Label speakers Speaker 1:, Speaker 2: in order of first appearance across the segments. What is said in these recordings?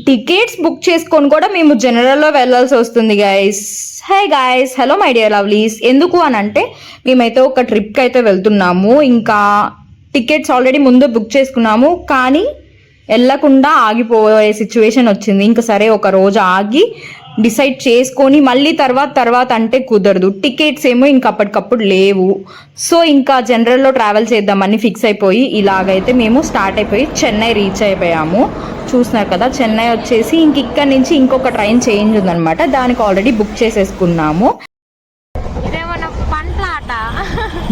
Speaker 1: Tickets book చేసుకొని కూడా మేము జనరల్లో వెళ్ళాల్సి వస్తుంది guys. Hey guys, hello my dear lovelies. ఎందుకు అని అంటే మేమైతే ఒక ట్రిప్కి అయితే వెళ్తున్నాము. ఇంకా టికెట్స్ ఆల్రెడీ ముందు బుక్ చేసుకున్నాము, కానీ వెళ్ళకుండా ఆగిపోయే సిచ్యువేషన్ వచ్చింది. ఇంకా సరే ఒక రోజు ఆగి డిసైడ్ చేసుకొని మళ్ళీ తర్వాత అంటే కుదరదు. టికెట్స్ ఏమో ఇంకా అప్పటికప్పుడు లేవు. సో ఇంకా జనరల్లో ట్రావెల్ చేద్దామని ఫిక్స్ అయిపోయి ఇలాగైతే మేము స్టార్ట్ అయిపోయి చెన్నై రీచ్ అయిపోయాము. చూస్తున్నారు కదా, చెన్నై వచ్చేసి ఇక్కడ నుంచి ఇంకొక ట్రైన్ చేంజ్ ఉందనమాట. దానికి ఆల్రెడీ బుక్ చేసేసుకున్నాము.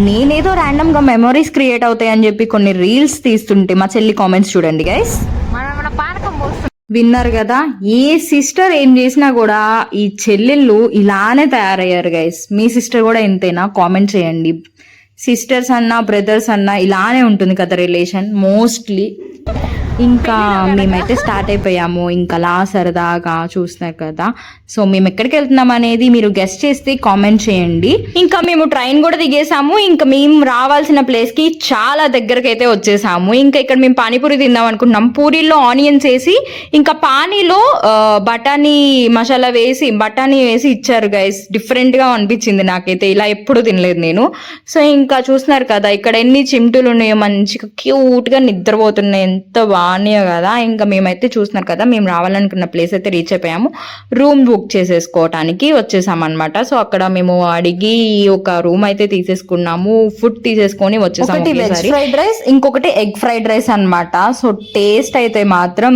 Speaker 1: నేనేదో ర్యాండమ్ గా మెమరీస్ క్రియేట్ అవుతాయని చెప్పి కొన్ని రీల్స్ తీస్తుంటే మా చెల్లి కామెంట్స్ చూడండి గైస్. విన్నారు కదా, ఏ సిస్టర్ ఏం చేసినా కూడా ఈ చెల్లెళ్ళు ఇలానే తయారయ్యారు గైస్. మీ సిస్టర్ కూడా ఇంతేనా? కామెంట్ చేయండి. సిస్టర్స్ అన్నా బ్రదర్స్ అన్నా ఇలానే ఉంటుంది కదా రిలేషన్ మోస్ట్లీ. ఇంకా మేమైతే స్టార్ట్ అయిపోయాము. ఇంకా అలా సరదాగా చూస్తున్నారు కదా. సో మేము ఎక్కడికి వెళ్తున్నాం అనేది మీరు గెస్ట్ చేస్తే కామెంట్ చేయండి. ఇంకా మేము ట్రైన్ కూడా దిగేసాము. ఇంకా మేము రావాల్సిన ప్లేస్ కి చాలా దగ్గరకు అయితే వచ్చేసాము. ఇంకా ఇక్కడ మేము పానీపూరి తిందాం అనుకుంటున్నాం. పూరీలో ఆనియన్స్ వేసి ఇంకా పానీలో బఠానీ మసాలా వేసి బఠానీ వేసి ఇచ్చారు గైస్. డిఫరెంట్ గా అనిపించింది నాకైతే, ఇలా ఎప్పుడు తినలేదు నేను. సో ఇంకా చూస్తున్నారు కదా, ఇక్కడ ఎన్ని చిమ్టులు ఉన్నాయో, మంచిగా క్యూట్ గా నిద్రపోతున్నాయి. ఎంత బాగున్నాయో కదా. ఇంకా మేమైతే చూస్తున్నారు కదా, మేము రావాలనుకున్న ప్లేస్ అయితే రీచ్ అయిపోయాము. రూమ్ బుక్ చేసేసుకోవటానికి వచ్చేసాం అనమాట. సో అక్కడ మేము అడిగి ఒక రూమ్ అయితే తీసేసుకున్నాము. ఫుడ్ తీసేసుకొని వచ్చేసాము. ఒకటి వెజ్ ఫ్రైడ్ రైస్, ఇంకొకటి ఎగ్ ఫ్రైడ్ రైస్ అనమాట. సో టేస్ట్ అయితే మాత్రం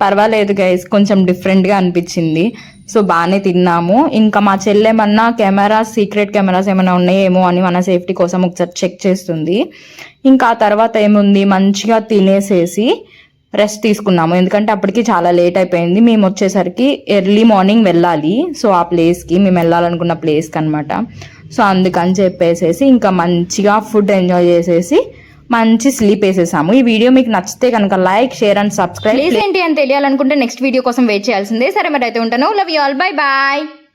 Speaker 1: పర్వాలేదు గైస్, కొంచెం డిఫరెంట్ గా అనిపించింది. సో బాగానే తిన్నాము. ఇంకా మా చెల్లెమన్నా సీక్రెట్ కెమెరాస్ ఏమైనా ఉన్నాయేమో అని మన సేఫ్టీ కోసం ఒకసారి చెక్ చేస్తుంది. ఇంకా ఆ తర్వాత ఏముంది, మంచిగా తినేసేసి రెస్ట్ తీసుకున్నాము. ఎందుకంటే అప్పటికి చాలా లేట్ అయిపోయింది. మేము వచ్చేసరికి ఎర్లీ మార్నింగ్ వెళ్ళాలి. సో ఆ ప్లేస్కి, మేము వెళ్ళాలనుకున్న ప్లేస్కి అనమాట. సో అందుకని చెప్పేసేసి ఇంకా మంచిగా ఫుడ్ ఎంజాయ్ చేసేసి మంచి స్లీప్ వేసేసాము. ఈ వీడియో మీకు నచ్చితే కనుక లైక్, షేర్ అండ్ సబ్స్క్రైబ్. ఏంటి అని తెలియాలనుకుంటే నెక్స్ట్ వీడియో కోసం వెయిట్ చేయాల్సిందే. సరే మరి అయితే ఉంటాను. Love you all, bye bye.